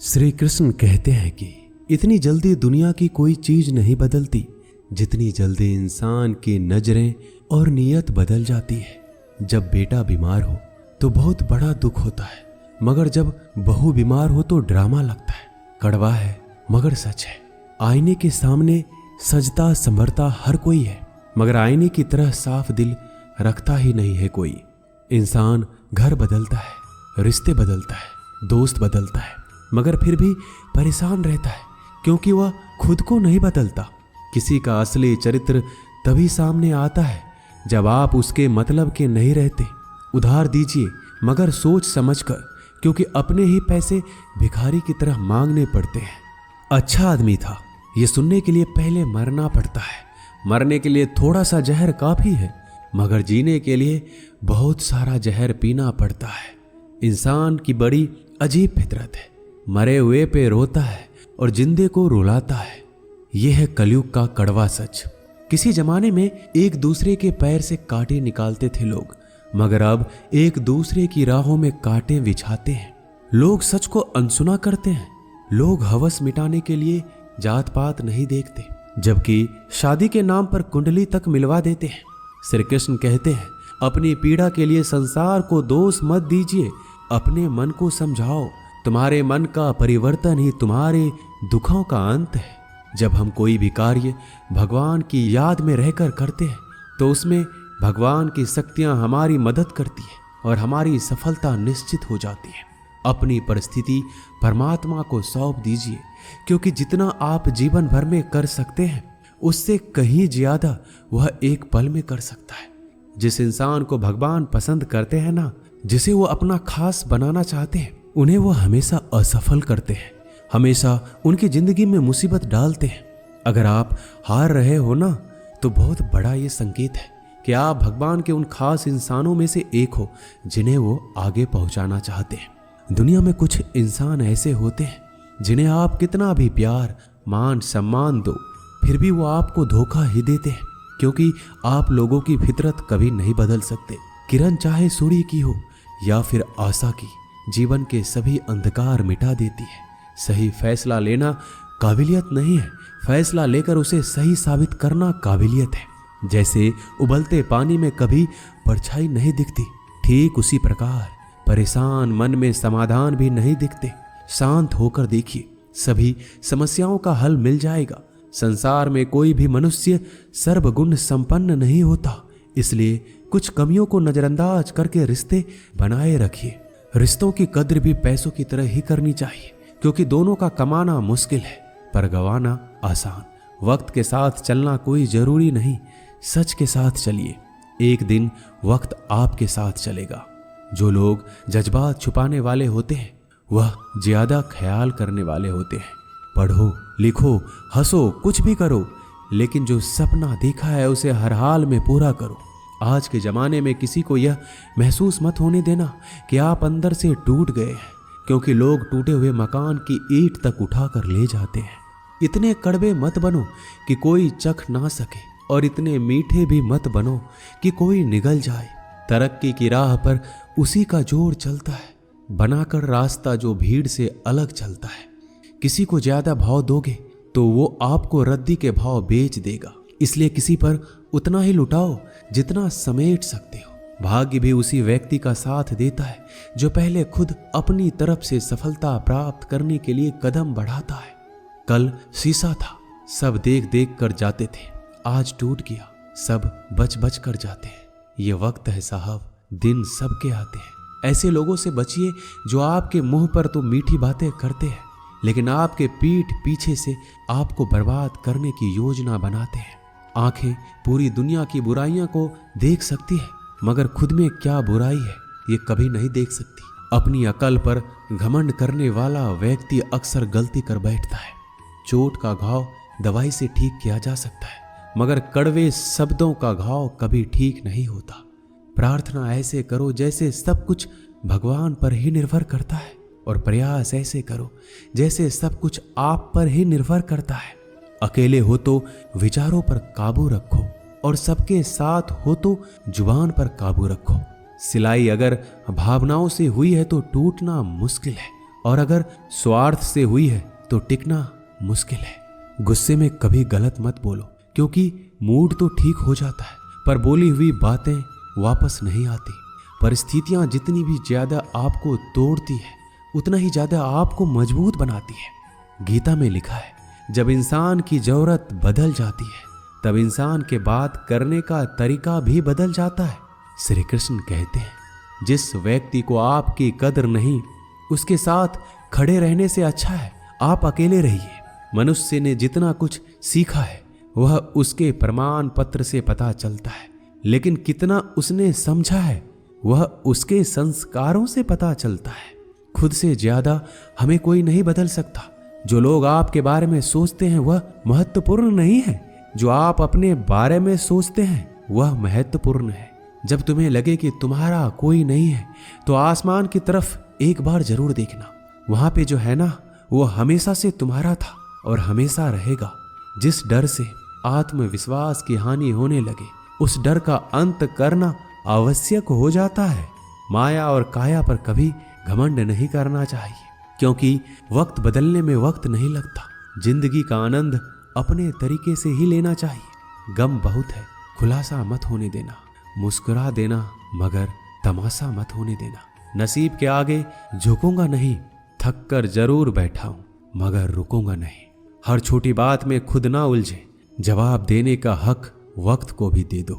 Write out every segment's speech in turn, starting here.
श्री कृष्ण कहते हैं कि इतनी जल्दी दुनिया की कोई चीज नहीं बदलती जितनी जल्दी इंसान की नजरें और नीयत बदल जाती है। जब बेटा बीमार हो तो बहुत बड़ा दुख होता है, मगर जब बहू बीमार हो तो ड्रामा लगता है। कड़वा है मगर सच है। आईने के सामने सजता संवरता हर कोई है, मगर आईने की तरह साफ दिल रखता ही नहीं है कोई। इंसान घर बदलता है, रिश्ते बदलता है, दोस्त बदलता है, मगर फिर भी परेशान रहता है क्योंकि वह खुद को नहीं बदलता। किसी का असली चरित्र तभी सामने आता है जब आप उसके मतलब के नहीं रहते। उधार दीजिए मगर सोच समझकर, क्योंकि अपने ही पैसे भिखारी की तरह मांगने पड़ते हैं। अच्छा आदमी था ये सुनने के लिए पहले मरना पड़ता है। मरने के लिए थोड़ा सा जहर काफी है, मगर जीने के लिए बहुत सारा जहर पीना पड़ता है। इंसान की बड़ी अजीब फितरत है, मरे हुए पे रोता है और जिंदे को रुलाता है। यह है कलयुग का कड़वा सच। किसी जमाने में एक दूसरे के पैर से कांटे निकालते थे लोग, मगर अब एक दूसरे की राहों में कांटे बिछाते हैं। लोग सच को अनसुना करते हैं। लोग हवस मिटाने के लिए जात पात नहीं देखते, जबकि शादी के नाम पर कुंडली तक मिलवा देते हैं। श्री कृष्ण कहते हैं, अपनी पीड़ा के लिए संसार को दोष मत दीजिए, अपने मन को समझाओ। तुम्हारे मन का परिवर्तन ही तुम्हारे दुखों का अंत है। जब हम कोई भी कार्य भगवान की याद में रहकर करते हैं तो उसमें भगवान की शक्तियां हमारी मदद करती है और हमारी सफलता निश्चित हो जाती है। अपनी परिस्थिति परमात्मा को सौंप दीजिए, क्योंकि जितना आप जीवन भर में कर सकते हैं उससे कहीं ज्यादा वह एक पल में कर सकता है। जिस इंसान को भगवान पसंद करते हैं ना, जिसे वो अपना खास बनाना चाहते हैं, उन्हें वो हमेशा असफल करते हैं, हमेशा उनकी जिंदगी में मुसीबत डालते हैं। अगर आप हार रहे हो ना, तो बहुत बड़ा ये संकेत है कि आप भगवान के उन खास इंसानों में से एक हो जिन्हें वो आगे पहुंचाना चाहते हैं। दुनिया में कुछ इंसान ऐसे होते हैं जिन्हें आप कितना भी प्यार मान सम्मान दो, फिर भी वो आपको धोखा ही देते हैं, क्योंकि आप लोगों की फितरत कभी नहीं बदल सकते। किरण चाहे सूर्य की हो या फिर आशा की, जीवन के सभी अंधकार मिटा देती है। सही फैसला लेना काबिलियत नहीं है, फैसला लेकर उसे सही साबित करना काबिलियत है। जैसे उबलते पानी में कभी परछाई नहीं दिखती, ठीक उसी प्रकार परेशान मन में समाधान भी नहीं दिखते। शांत होकर देखिए, सभी समस्याओं का हल मिल जाएगा। संसार में कोई भी मनुष्य सर्वगुण संपन्न नहीं होता, इसलिए कुछ कमियों को नजरअंदाज करके रिश्ते बनाए रखिए। रिश्तों की कद्र भी पैसों की तरह ही करनी चाहिए, क्योंकि दोनों का कमाना मुश्किल है पर गंवाना आसान। वक्त के साथ चलना कोई जरूरी नहीं, सच के साथ चलिए, एक दिन वक्त आपके साथ चलेगा। जो लोग जज्बात छुपाने वाले होते हैं वह ज्यादा ख्याल करने वाले होते हैं। पढ़ो लिखो हंसो कुछ भी करो, लेकिन जो सपना देखा है उसे हर हाल में पूरा करो। आज के जमाने में किसी को यह महसूस मत होने देना कि आप अंदर से टूट गए हैं, क्योंकि लोग टूटे हुए मकान की ईंट तक उठा कर ले जाते हैं। इतने कड़वे मत बनो कि कोई चख ना सके, और इतने मीठे भी मत बनो कि कोई निगल जाए। तरक्की की राह पर उसी का जोर चलता है, बनाकर रास्ता जो भीड़ से अलग चलता है। किसी को ज्यादा भाव दोगे तो वो आपको रद्दी के भाव बेच देगा, इसलिए किसी पर उतना ही लुटाओ जितना समेट सकते हो। भाग्य भी उसी व्यक्ति का साथ देता है जो पहले खुद अपनी तरफ से सफलता प्राप्त करने के लिए कदम बढ़ाता है। कल शीशा था, सब देख देख कर जाते थे, आज टूट गया, सब बच बच कर जाते हैं। ये वक्त है साहब, दिन सबके आते हैं। ऐसे लोगों से बचिए जो आपके मुंह पर तो मीठी बातें करते हैं, लेकिन आपके पीठ पीछे से आपको बर्बाद करने की योजना बनाते हैं। आंखें पूरी दुनिया की बुराइयां को देख सकती है, मगर खुद में क्या बुराई है ये कभी नहीं देख सकती। अपनी अकल पर घमंड करने वाला व्यक्ति अक्सर गलती कर बैठता है। चोट का घाव दवाई से ठीक किया जा सकता है, मगर कड़वे शब्दों का घाव कभी ठीक नहीं होता। प्रार्थना ऐसे करो जैसे सब कुछ भगवान पर ही निर्भर करता है, और प्रयास ऐसे करो जैसे सब कुछ आप पर ही निर्भर करता है। अकेले हो तो विचारों पर काबू रखो, और सबके साथ हो तो जुबान पर काबू रखो। सिलाई अगर भावनाओं से हुई है तो टूटना मुश्किल है, और अगर स्वार्थ से हुई है तो टिकना मुश्किल है। गुस्से में कभी गलत मत बोलो, क्योंकि मूड तो ठीक हो जाता है पर बोली हुई बातें वापस नहीं आती। परिस्थितियां जितनी भी ज्यादा आपको तोड़ती है उतना ही ज्यादा आपको मजबूत बनाती है। गीता में लिखा है, जब इंसान की जरूरत बदल जाती है तब इंसान के बात करने का तरीका भी बदल जाता है। श्री कृष्ण कहते हैं, जिस व्यक्ति को आपकी कदर नहीं उसके साथ खड़े रहने से अच्छा है आप अकेले रहिए। मनुष्य ने जितना कुछ सीखा है वह उसके प्रमाण पत्र से पता चलता है, लेकिन कितना उसने समझा है वह उसके संस्कारों से पता चलता है। खुद से ज्यादा हमें कोई नहीं बदल सकता। जो लोग आपके बारे में सोचते हैं वह महत्वपूर्ण नहीं है, जो आप अपने बारे में सोचते हैं वह महत्वपूर्ण है। जब तुम्हें लगे कि तुम्हारा कोई नहीं है तो आसमान की तरफ एक बार जरूर देखना। वहां पे जो है ना वो हमेशा से तुम्हारा था और हमेशा रहेगा। जिस डर से आत्मविश्वास की हानि होने लगे उस डर का अंत करना आवश्यक हो जाता है। माया और काया पर कभी घमंड नहीं करना चाहिए, क्योंकि वक्त बदलने में वक्त नहीं लगता। जिंदगी का आनंद अपने तरीके से ही लेना चाहिए। गम बहुत है, खुलासा मत होने देना। मुस्कुरा देना मगर तमाशा मत होने देना। नसीब के आगे झुकूंगा नहीं, थक कर जरूर बैठा हूं मगर रुकूंगा नहीं। हर छोटी बात में खुद ना उलझे, जवाब देने का हक वक्त को भी दे दो।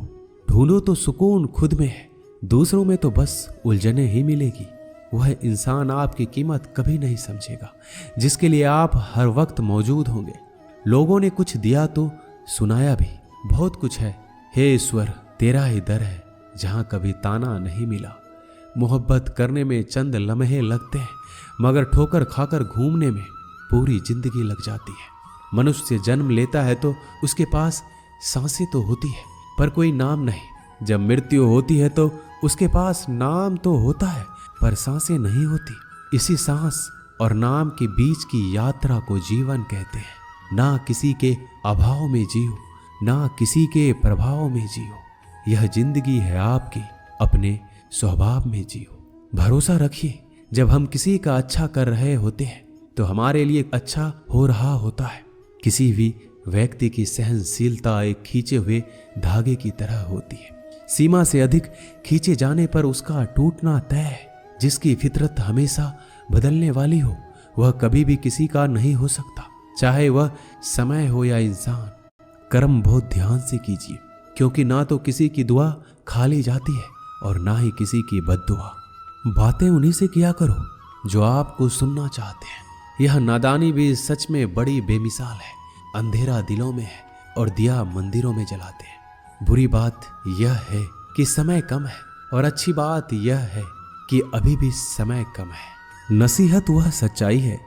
ढूंढो तो सुकून खुद में है, दूसरों में तो बस उलझने ही मिलेगी। वह इंसान आपकी कीमत कभी नहीं समझेगा जिसके लिए आप हर वक्त मौजूद होंगे। लोगों ने कुछ दिया तो सुनाया भी, बहुत कुछ है। हे ईश्वर, तेरा ही दर है जहां कभी ताना नहीं मिला। मोहब्बत करने में चंद लम्हे लगते हैं मगर ठोकर खाकर घूमने में पूरी जिंदगी लग जाती है। मनुष्य जन्म लेता है तो उसके पास सांसें तो होती है पर कोई नाम नहीं। जब मृत्यु होती है तो उसके पास नाम तो होता है पर सांसें नहीं होती। इसी सांस और नाम के बीच की यात्रा को जीवन कहते हैं। ना किसी के अभाव में जियो, ना किसी के प्रभाव में जियो। यह जिंदगी है आपकी, अपने स्वभाव में जियो। भरोसा रखिए, जब हम किसी का अच्छा कर रहे होते हैं तो हमारे लिए अच्छा हो रहा होता है। किसी भी व्यक्ति की सहनशीलता एक खींचे हुए धागे की तरह होती है। सीमा से अधिक खींचे जाने पर उसका टूटना तय है। जिसकी फितरत हमेशा बदलने वाली हो वह कभी भी किसी का नहीं हो सकता, चाहे वह समय हो या इंसान। कर्म बहुत ध्यान से कीजिए, क्योंकि ना तो किसी की दुआ खाली जाती है और ना ही किसी की बद्दुआ। बातें उन्हीं से किया करो जो आपको सुनना चाहते हैं। यह नादानी भी सच में बड़ी बेमिसाल है। अंधेरा दिलों में है और दिया मंदिरों में जलाते हैं। बुरी बात यह है कि समय कम है और अच्छी बात यह है कि अभी भी समय कम है। नसीहत वह सच्चाई है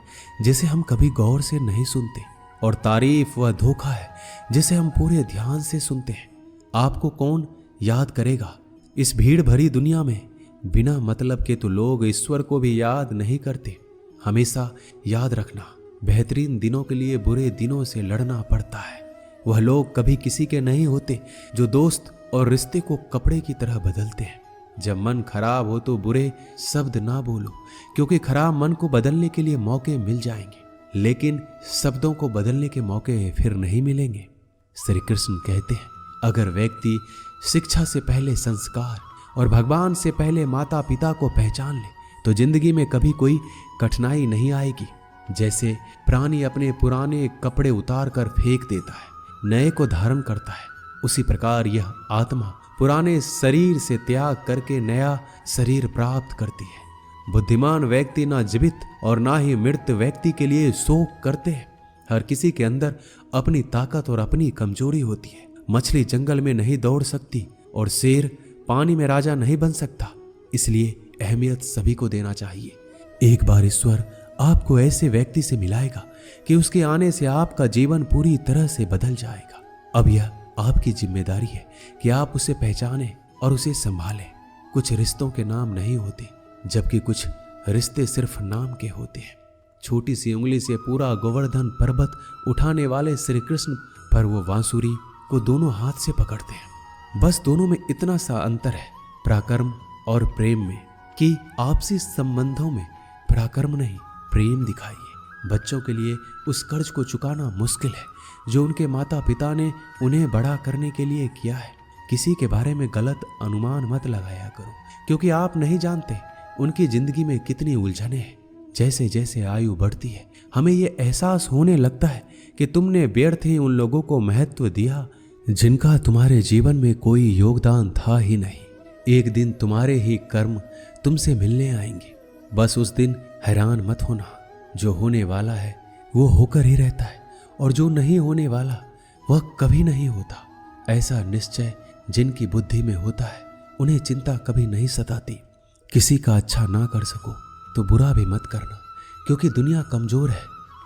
जिसे हम कभी गौर से नहीं सुनते, और तारीफ वह धोखा है जिसे हम पूरे ध्यान से सुनते हैं। आपको कौन याद करेगा? इस भीड़ भरी दुनिया में बिना मतलब के तो लोग ईश्वर को भी याद नहीं करते। हमेशा याद रखना, बेहतरीन दिनों के लिए बुरे दिनों से लड़ना पड़ता है। वह लोग कभी किसी के नहीं होते जो दोस्त और रिश्ते को कपड़े की तरह बदलते हैं। जब मन खराब हो तो बुरे शब्द ना बोलो, क्योंकि खराब मन को बदलने के लिए मौके मिल जाएंगे, लेकिन शब्दों को बदलने के मौके फिर नहीं मिलेंगे। श्री कृष्ण कहते हैं, अगर व्यक्ति शिक्षा से पहले संस्कार और भगवान से पहले माता पिता को पहचान ले तो जिंदगी में कभी कोई कठिनाई नहीं आएगी। जैसे प्राणी अपने पुराने कपड़े उतार कर फेंक देता है, नए को धारण करता है, उसी प्रकार यह आत्मा पुराने शरीर से त्याग करके नया शरीर प्राप्त करती है। बुद्धिमान व्यक्ति ना जीवित और ना ही मृत व्यक्ति के लिए शोक करते हैं। हर किसी के अंदर अपनी ताकत और अपनी कमजोरी होती है। मछली जंगल में नहीं दौड़ सकती और शेर पानी में राजा नहीं बन सकता, इसलिए अहमियत सभी को देना चाहिए। एक बार ईश्वर आपको ऐसे व्यक्ति से मिलाएगा कि उसके आने से आपका जीवन पूरी तरह से बदल जाएगा। अब यह आपकी जिम्मेदारी है कि आप उसे पहचानें और उसे संभालें। कुछ रिश्तों के नाम नहीं होते, जबकि कुछ रिश्ते सिर्फ नाम के होते हैं। छोटी सी उंगली से पूरा गोवर्धन पर्वत उठाने वाले श्री कृष्ण पर वो बांसुरी को दोनों हाथ से पकड़ते हैं। बस दोनों में इतना सा अंतर है, पराक्रम और प्रेम में, कि आपसी संबंधों में पराक्रम नहीं प्रेम दिखाइए। बच्चों के लिए उस कर्ज को चुकाना मुश्किल है जो उनके माता पिता ने उन्हें बड़ा करने के लिए किया है। किसी के बारे में गलत अनुमान मत लगाया करो, क्योंकि आप नहीं जानते उनकी जिंदगी में कितनी उलझनें हैं। जैसे जैसे आयु बढ़ती है हमें ये एहसास होने लगता है कि तुमने व्यर्थ ही उन लोगों को महत्व दिया जिनका तुम्हारे जीवन में कोई योगदान था ही नहीं। एक दिन तुम्हारे ही कर्म तुमसे मिलने आएंगे। बस उस दिन हैरान मत होना। जो होने वाला है वो होकर ही रहता है, और जो नहीं होने वाला वह कभी नहीं होता। ऐसा निश्चय जिनकी बुद्धि में होता है उन्हें चिंता कभी नहीं सताती। किसी का अच्छा ना कर सको तो बुरा भी मत करना, क्योंकि दुनिया कमजोर है,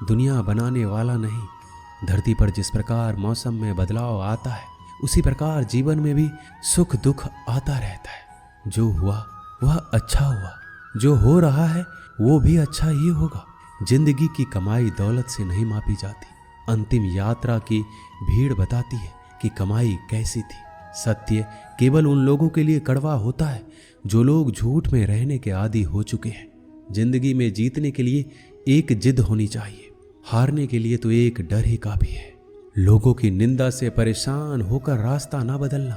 दुनिया बनाने वाला नहीं। धरती पर जिस प्रकार मौसम में बदलाव आता है उसी प्रकार जीवन में भी सुख दुख आता रहता है। जो हुआ वह अच्छा हुआ, जो हो रहा है वो भी अच्छा ही होगा। जिंदगी की कमाई दौलत से नहीं मापी जाती। अंतिम यात्रा की भीड़ बताती है कि कमाई कैसी थी। सत्य केवल उन लोगों के लिए कड़वा होता है जो लोग झूठ में रहने के आदी हो चुके हैं। जिंदगी में जीतने के लिए एक जिद होनी चाहिए, हारने के लिए तो एक डर ही काफी है। लोगों की निंदा से परेशान होकर रास्ता ना बदलना,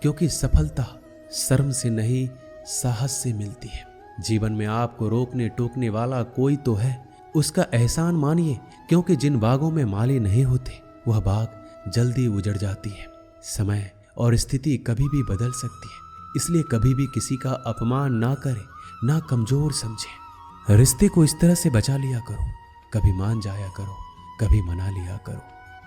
क्योंकि सफलता शर्म से नहीं साहस से मिलती है। जीवन में आपको रोकने टोकने वाला कोई तो है, उसका एहसान मानिए, क्योंकि जिन बागों में माली नहीं होते वह बाग जल्दी उजड़ जाती है। समय और स्थिति कभी भी बदल सकती है, इसलिए कभी भी किसी का अपमान ना करें, ना कमजोर समझें। रिश्ते को इस तरह से बचा लिया करो, कभी मान जाया करो, कभी मना लिया करो।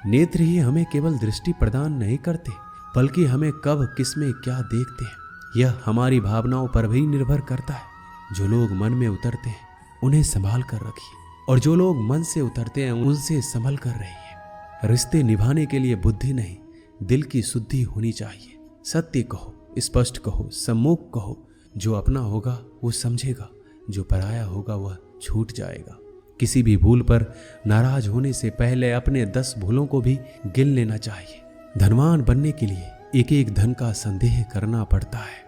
नेत्र ही हमें केवल दृष्टि प्रदान नहीं करते, बल्कि हमें कब किसमें क्या देखते हैं यह हमारी भावनाओं पर भी निर्भर करता है। जो लोग मन में उतरते हैं उन्हें संभाल कर रखिए, और जो लोग मन से उतरते हैं उनसे संभल कर रहिए। रिश्ते निभाने के लिए बुद्धि नहीं, दिल की शुद्धि होनी चाहिए। सत्य कहो, स्पष्ट कहो, सम्मुख कहो। जो अपना होगा वो समझेगा, जो पराया होगा वह छूट जाएगा। किसी भी भूल पर नाराज होने से पहले अपने 10 भूलों को भी गिन लेना चाहिए। धनवान बनने के लिए एक एक धन का संदेह करना पड़ता है।